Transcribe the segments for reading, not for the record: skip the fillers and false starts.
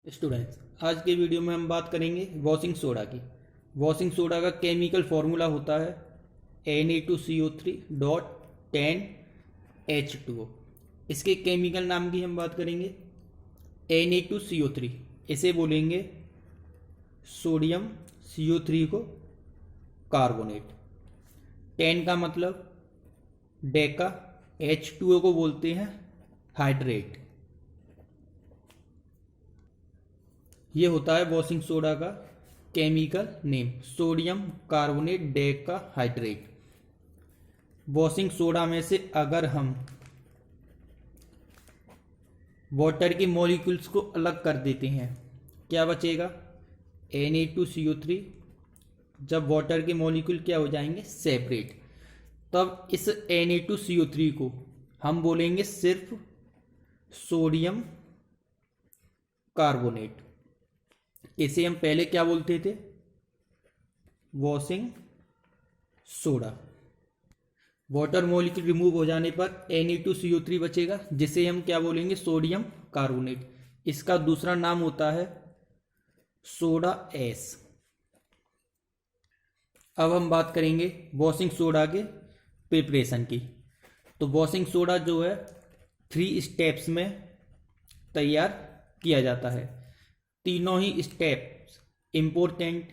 Students, आज के video में हम बात करेंगे वॉशिंग सोडा की। वॉशिंग सोडा का केमिकल फॉर्मूला होता है Na2CO3.10H2O। इसके केमिकल नाम की हम बात करेंगे Na2CO3। इसे बोलेंगे सोडियम CO3 को कार्बोनेट। 10 का मतलब डेका, H2O को बोलते हैं हाइड्रेट। ये होता है वॉशिंग सोडा का chemical name, sodium carbonate Deka hydrate. Washing soda में से अगर हम वाटर के मॉलिक्यूल्स को अलग कर देते हैं, क्या बचेगा? Na2CO3। जब वाटर के मॉलिक्यूल क्या हो जाएंगे? सेपरेट। तब इस Na2CO3 को हम बोलेंगे सिर्फ सोडियम कार्बोनेट। इसे हम पहले क्या बोलते थे? Washing soda. Water molecule remove हो जाने पर Na2CO3 बचेगा, जिसे हम क्या बोलेंगे? Sodium carbonate. इसका दूसरा नाम होता है सोडा एस। अब हम बात करेंगे वॉशिंग सोडा के प्रिपरेशन की। तो वॉशिंग सोडा जो है 3 स्टेप्स में तैयार किया जाता है। तीनों ही स्टेप्स इम्पोर्टेंट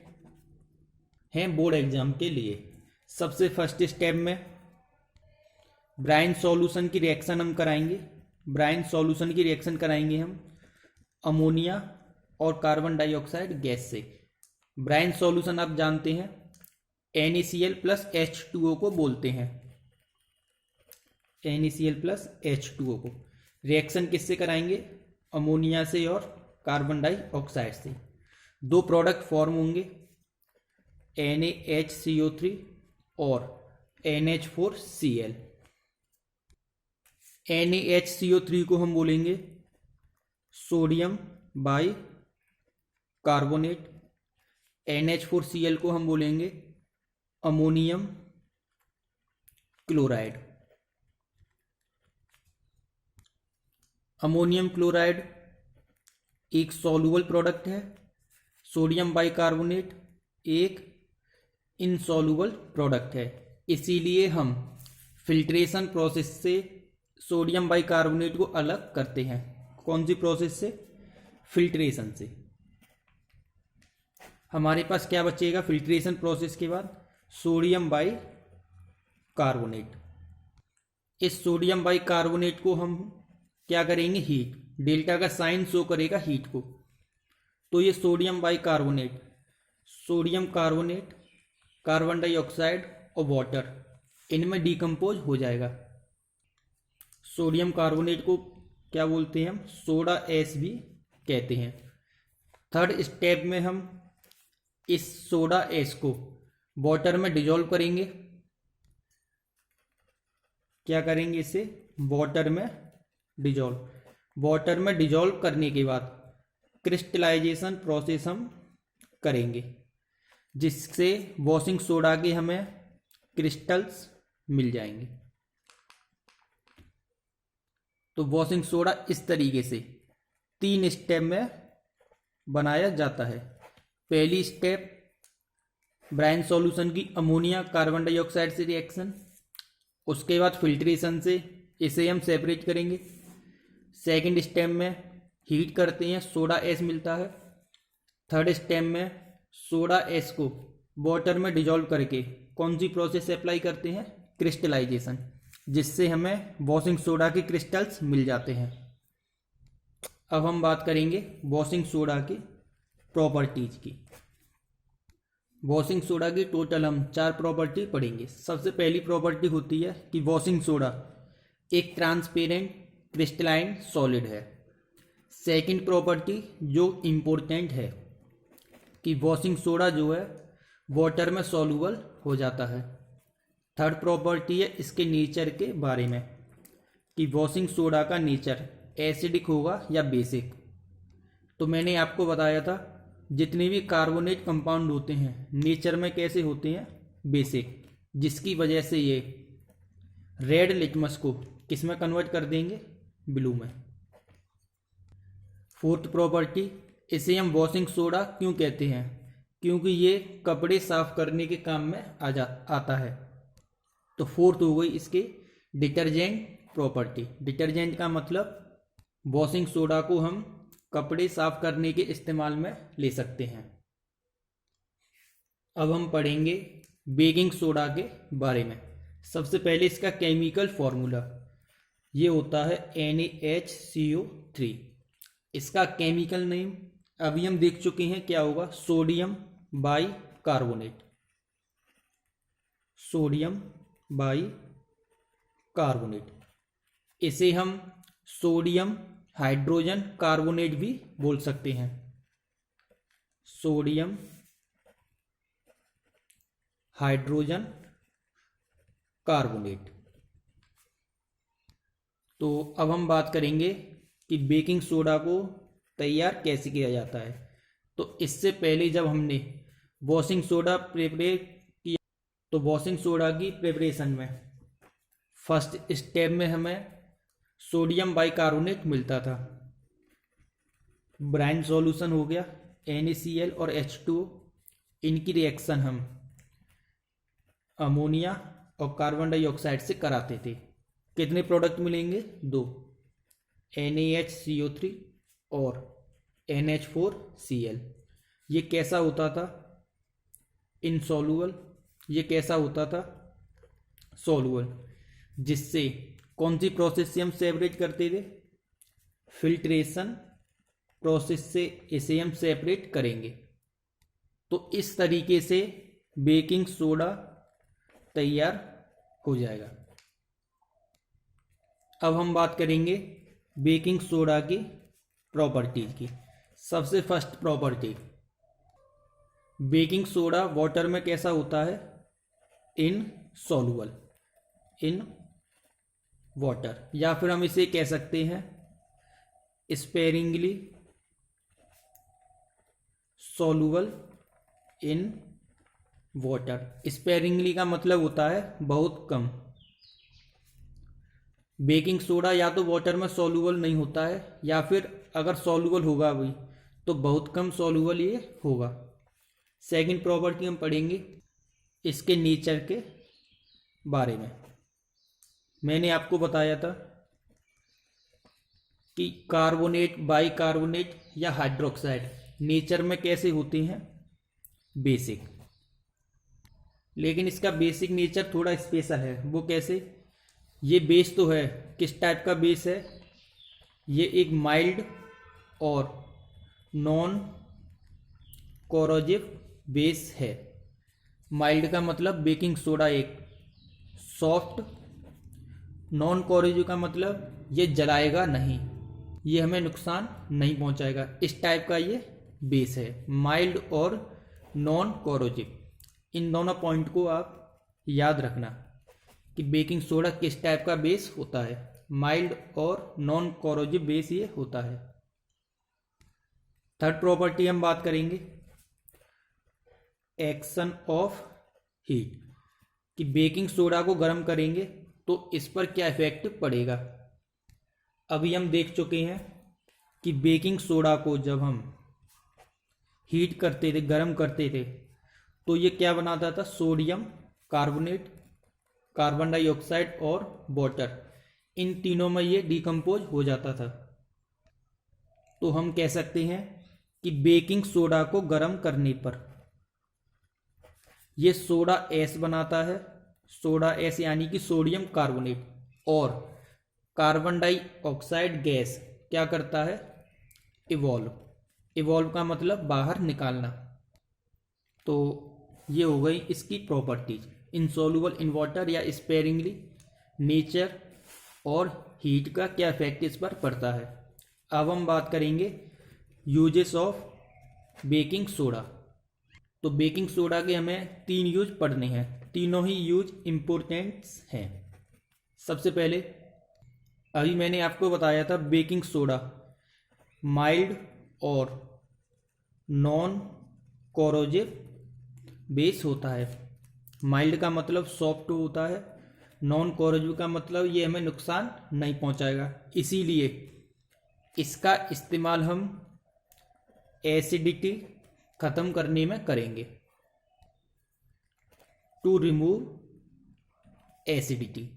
हैं बोर्ड एग्जाम के लिए। सबसे फर्स्ट स्टेप में ब्राइन सॉल्यूशन की रिएक्शन हम कराएंगे। ब्राइन सॉल्यूशन की रिएक्शन कराएंगे हम अमोनिया और कार्बन डाइऑक्साइड गैस से। ब्राइन सॉल्यूशन आप जानते हैं NaCl प्लस H2O को बोलते हैं। NaCl प्लस H2O को रिएक्शन किससे कराएंगे? अमोनिया से और कार्बन डाइऑक्साइड से। 2 प्रोडक्ट फॉर्म होंगे, NaHCO3 और NH4Cl। NaHCO3 को हम बोलेंगे सोडियम बाई कार्बोनेट। NH4Cl को हम बोलेंगे अमोनियम क्लोराइड। अमोनियम क्लोराइड एक सॉल्युबल प्रोडक्ट है, सोडियम बाइकार्बोनेट एक इनसॉल्युबल प्रोडक्ट है। इसीलिए हम फिल्ट्रेशन प्रोसेस से सोडियम बाइकार्बोनेट को अलग करते हैं। कौन सी प्रोसेस से? फिल्ट्रेशन से। हमारे पास क्या बचेगा फिल्ट्रेशन प्रोसेस के बाद? Sodium bicarbonate. इस सोडियम बाइकार्बोनेट को हम क्या करेंगे? हीट। डेल्टा का साइन शो करेगा हीट को। तो ये sodium bicarbonate, sodium carbonate, carbon dioxide और वाटर, इनमें डिकम्पोज हो जाएगा। सोडियम कार्बोनेट को क्या बोलते हैं हम? सोडा एस भी कहते हैं। थर्ड स्टेप में हम इस सोडा एस को वाटर में डिजोल्व करेंगे। क्या करेंगे? इसे वाटर में डिजोल्व। वाटर में डिजोल्व करने के बाद क्रिस्टलाइजेशन प्रोसेस हम करेंगे, जिससे वॉशिंग सोडा के हमें क्रिस्टल्स मिल जाएंगे। तो वॉशिंग सोडा इस तरीके से 3 स्टेप में बनाया जाता है। पहली स्टेप ब्राइन सॉल्यूशन की अमोनिया कार्बन डाइऑक्साइड से रिएक्शन, उसके बाद फिल्ट्रेशन से इसे हम सेपरेट करेंगे। सेकंड स्टेप में हीट करते हैं, सोडा एस मिलता है। थर्ड स्टेप में सोडा एस को वाटर में डिजोल्व करके कौन सी प्रोसेस अप्लाई करते हैं? क्रिस्टलाइजेशन, जिससे हमें वॉशिंग सोडा के क्रिस्टल्स मिल जाते हैं। अब हम बात करेंगे वॉशिंग सोडा की प्रॉपर्टीज की। वॉशिंग सोडा की टोटल हम 4 प्रॉपर्टी पढ़ेंगे। सबसे पहली प्रॉपर्टी होती है कि वॉशिंग सोडा एक ट्रांसपेरेंट क्रिस्टलाइन सॉलिड है। सेकंड प्रॉपर्टी जो इम्पोर्टेंट है कि वॉशिंग सोडा जो है वाटर में सॉल्युबल हो जाता है। थर्ड प्रॉपर्टी है इसके नेचर के बारे में कि वॉशिंग सोडा का नेचर एसिडिक होगा या बेसिक। तो मैंने आपको बताया था जितने भी कार्बोनेट कंपाउंड होते हैं नेचर में कैसे होते हैं? बेसिक, जिसकी वजह से ये रेड लिटमस को किस में कन्वर्ट कर देंगे? ब्लू में। फोर्थ प्रॉपर्टी इसे हम वॉशिंग सोडा क्यों कहते हैं? क्योंकि ये कपड़े साफ करने के काम में आता है। तो फोर्थ हो गई इसके डिटर्जेंट प्रॉपर्टी। डिटर्जेंट का मतलब वॉशिंग सोडा को हम कपड़े साफ करने के इस्तेमाल में ले सकते हैं। अब हम पढ़ेंगे बेकिंग सोडा के बारे में। सबसे पहले इसका केमिकल फॉर्मूला ये होता है NaHCO3। इसका केमिकल नेम अभी हम देख चुके हैं क्या होगा, sodium by carbonate. Sodium by carbonate, इसे हम सोडियम हाइड्रोजन कार्बोनेट भी बोल सकते हैं। Sodium hydrogen carbonate. तो अब हम बात करेंगे कि बेकिंग सोडा को तैयार कैसे किया जाता है। तो इससे पहले जब हमने वॉशिंग सोडा प्रिपरेट किया, तो वॉशिंग सोडा की प्रिपरेशन में फर्स्ट स्टेप में हमें सोडियम बाइकार्बोनेट मिलता था। ब्राइन सॉल्यूशन हो गया NaCl और H2O, इनकी रिएक्शन हम अमोनिया और कार्बन डाइऑक्साइड से कराते थे। कितने प्रोडक्ट मिलेंगे? 2, NaHCO3 और NH4Cl। ये कैसा होता था? इनसॉल्युबल। ये कैसा होता था? सॉल्युबल। जिससे कौन सी प्रोसेस से हम सेपरेट करते थे? फिल्ट्रेशन प्रोसेस से इसे हम सेपरेट करेंगे। तो इस तरीके से बेकिंग सोडा तैयार हो जाएगा। अब हम बात करेंगे बेकिंग सोडा की प्रॉपर्टीज की। सबसे first property, baking soda water में कैसा होता है? इनसॉल्युबल इन वाटर, या फिर हम इसे कह सकते हैं sparingly soluble in water. Sparingly का मतलब होता है बहुत कम। बेकिंग सोडा या तो वाटर में सॉल्युबल नहीं होता है, या फिर अगर सॉल्युबल होगा भी तो बहुत कम सॉल्युबल ये होगा। सेकंड प्रॉपर्टी हम पढ़ेंगे इसके नेचर के बारे में। मैंने आपको बताया था कि कार्बोनेट, बाइकार्बोनेट या हाइड्रोक्साइड नेचर में कैसे होते हैं? बेसिक। लेकिन इसका बेसिक नेचर थोड़ा स्पेशल है। वो कैसे? ये बेस तो है, किस टाइप का बेस है? ये एक माइल्ड और नॉन कोरोजिव बेस है। माइल्ड का मतलब बेकिंग सोडा एक सॉफ्ट, नॉन कोरोजिव का मतलब ये जलाएगा नहीं, ये हमें नुकसान नहीं पहुंचाएगा। इस टाइप का ये बेस है, माइल्ड और नॉन कोरोजिव। इन दोनों पॉइंट को आप याद रखना कि बेकिंग सोडा किस टाइप का बेस होता है। माइल्ड और नॉन कोरोजिव बेस ये होता है। थर्ड प्रॉपर्टी हम बात करेंगे एक्शन ऑफ हीट, कि बेकिंग सोडा को गर्म करेंगे तो इस पर क्या इफेक्ट पड़ेगा। अभी हम देख चुके हैं कि बेकिंग सोडा को जब हम हीट करते थे, गर्म करते थे, तो ये क्या बनाता था? सोडियम कार्बोनेट, कार्बन डाइऑक्साइड और वाटर, इन तीनों में ये डिकम्पोज हो जाता था। तो हम कह सकते हैं कि बेकिंग सोडा को गर्म करने पर ये सोडा एस बनाता है। सोडा एस यानी कि सोडियम कार्बोनेट, और कार्बन डाइऑक्साइड गैस क्या करता है? इवॉल्व। इवॉल्व का मतलब बाहर निकालना। तो ये हो गई इसकी प्रॉपर्टीज, इनसॉल्युबल इन वाटर या स्पेरिंगली, नेचर और हीट का क्या इफेक्ट इस पर पड़ता है। अब हम बात करेंगे यूजेस ऑफ बेकिंग सोडा। तो बेकिंग सोडा के हमें 3 यूज पढ़ने हैं, तीनों ही यूज इम्पोर्टेंट्स हैं। सबसे पहले अभी मैंने आपको बताया था बेकिंग सोडा माइल्ड और नॉन कोरोजिव बेस होता है। माइल्ड का मतलब सॉफ्ट होता है, नॉन कोरोजिव का मतलब ये हमें नुकसान नहीं पहुंचाएगा। इसीलिए इसका इस्तेमाल हम एसिडिटी खत्म करने में करेंगे। To remove acidity.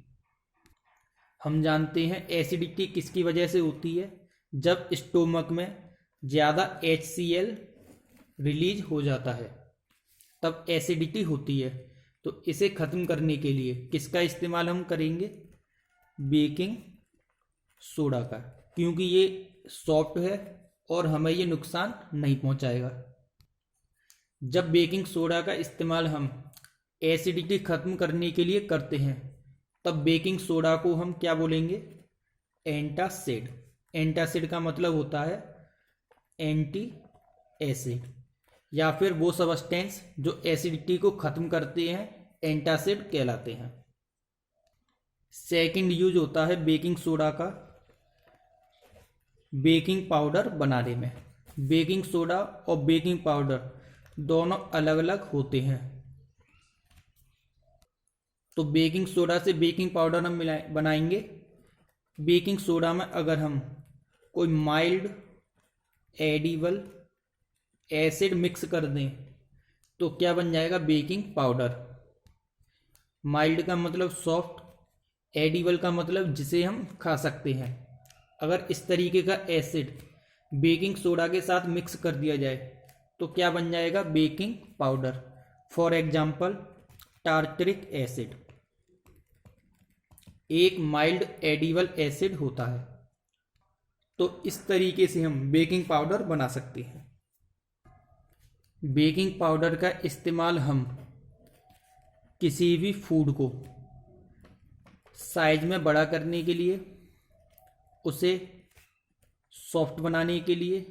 हम जानते हैं एसिडिटी किसकी वजह से होती है, जब स्टोमक में ज़्यादा HCl रिलीज हो जाता है तब एसिडिटी होती है। तो इसे ख़त्म करने के लिए किसका इस्तेमाल हम करेंगे, बेकिंग सोडा का, क्योंकि ये सॉफ्ट है और हमें ये नुकसान नहीं पहुंचाएगा। जब बेकिंग सोडा का इस्तेमाल हम एसिडिटी ख़त्म करने के लिए करते हैं तब बेकिंग सोडा को हम क्या बोलेंगे, एंटासिड। एंटासिड का मतलब होता है एंटी एसिड, या फिर वो सब्सटेंस जो एसिडिटी को ख़त्म करते हैं एंटासिड कहलाते हैं। सेकंड यूज होता है बेकिंग सोडा का बेकिंग पाउडर बनाने में। बेकिंग सोडा और बेकिंग पाउडर दोनों अलग अलग होते हैं। तो बेकिंग सोडा से बेकिंग पाउडर हम बनाएंगे। बेकिंग सोडा में अगर हम कोई माइल्ड एडिबल एसिड मिक्स कर दें तो क्या बन जाएगा, बेकिंग पाउडर। माइल्ड का मतलब सॉफ्ट, एडिबल का मतलब जिसे हम खा सकते हैं। अगर इस तरीके का एसिड बेकिंग सोडा के साथ मिक्स कर दिया जाए तो क्या बन जाएगा, baking powder. For example tartaric acid एक माइल्ड एडिबल एसिड होता है। तो इस तरीके से हम बेकिंग पाउडर बना सकते हैं। बेकिंग पाउडर का इस्तेमाल हम किसी भी फूड को साइज में बड़ा करने के लिए, उसे सॉफ्ट बनाने के लिए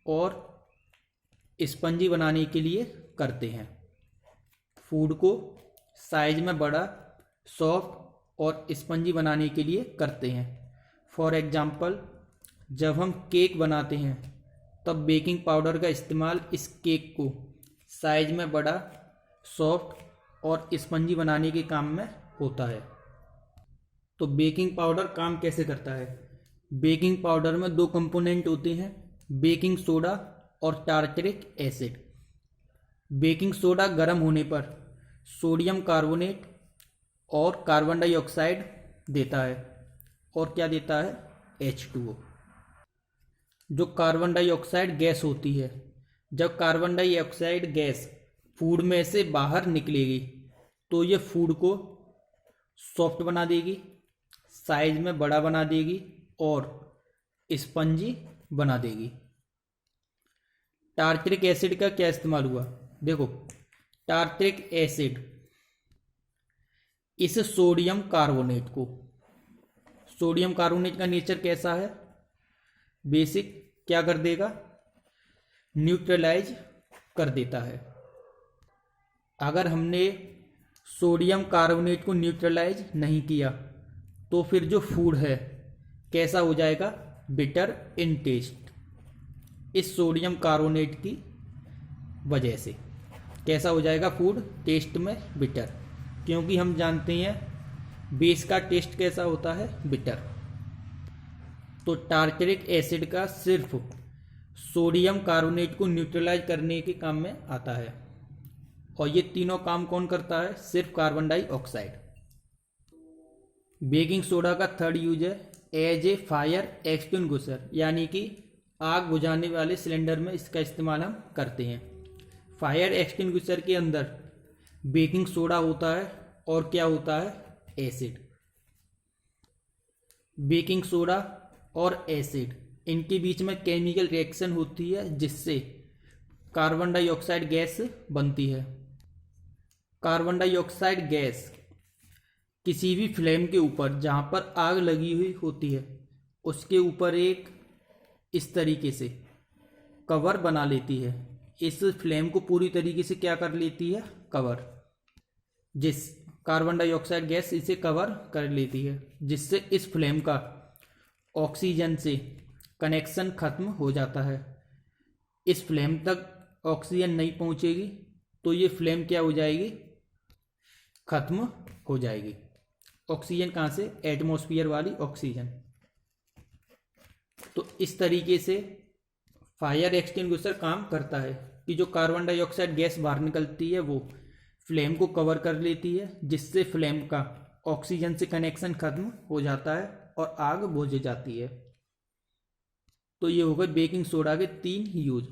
और स्पंजी बनाने के लिए करते हैं। फूड को साइज में बड़ा, सॉफ्ट और स्पंजी बनाने के लिए करते हैं। फॉर एग्जाम्पल जब हम केक बनाते हैं तब बेकिंग पाउडर का इस्तेमाल इस केक को साइज में बड़ा, सॉफ्ट और स्पंजी बनाने के काम में होता है। तो बेकिंग पाउडर काम कैसे करता है, बेकिंग पाउडर में दो कंपोनेंट होते हैं, बेकिंग सोडा और टार्टरिक एसिड। बेकिंग सोडा गर्म होने पर सोडियम कार्बोनेट और कार्बन डाइऑक्साइड देता है, और क्या देता है, H2O। जो कार्बन डाइऑक्साइड गैस होती है, जब कार्बन डाइऑक्साइड गैस फूड में से बाहर निकलेगी तो ये फूड को सॉफ्ट बना देगी, साइज में बड़ा बना देगी और स्पंजी बना देगी। टार्टरिक एसिड का क्या इस्तेमाल हुआ, देखो टार्टरिक एसिड इस सोडियम कार्बोनेट को, सोडियम कार्बोनेट का नेचर कैसा है, बेसिक, क्या कर देगा, न्यूट्रलाइज कर देता है। अगर हमने सोडियम कार्बोनेट को न्यूट्रलाइज नहीं किया तो फिर जो फूड है कैसा हो जाएगा, बिटर इन टेस्ट। इस सोडियम कार्बोनेट की वजह से कैसा हो जाएगा फूड, टेस्ट में बिटर, क्योंकि हम जानते हैं बेस का टेस्ट कैसा होता है, बिटर। तो टार्टरिक एसिड का सिर्फ सोडियम कार्बोनेट को न्यूट्रलाइज करने के काम में आता है, और ये तीनों काम कौन करता है, सिर्फ कार्बन डाइऑक्साइड। बेकिंग सोडा का थर्ड यूज है एज ए फायर एक्सटिंग्विशर, यानी कि आग बुझाने वाले सिलेंडर में इसका इस्तेमाल हम करते हैं। फायर एक्सटिंग्विशर के अंदर बेकिंग सोडा होता है और क्या होता है, एसिड। बेकिंग सोडा और एसिड, इनके बीच में केमिकल रिएक्शन होती है जिससे कार्बन डाइऑक्साइड गैस बनती है। कार्बन डाइऑक्साइड गैस किसी भी फ्लेम के ऊपर जहाँ पर आग लगी हुई होती है उसके ऊपर एक इस तरीके से कवर बना लेती है। इस फ्लेम को पूरी तरीके से क्या कर लेती है, कवर। जिस कार्बन डाइऑक्साइड गैस इसे कवर कर लेती है, जिससे इस फ्लेम का ऑक्सीजन से कनेक्शन खत्म हो जाता है। इस फ्लेम तक ऑक्सीजन नहीं पहुंचेगी तो ये फ्लेम क्या हो जाएगी, खत्म हो जाएगी। ऑक्सीजन कहाँ से, एटमॉस्फेयर वाली ऑक्सीजन। तो इस तरीके से फायर एक्सटिंग्विशर काम करता है कि जो कार्बन डाइऑक्साइड गैस बाहर निकलती है वो फ्लेम को कवर कर लेती है, जिससे फ्लेम का ऑक्सीजन से कनेक्शन खत्म हो जाता है और आग बुझ जाती है। तो ये हो गए बेकिंग सोडा के 3 यूज।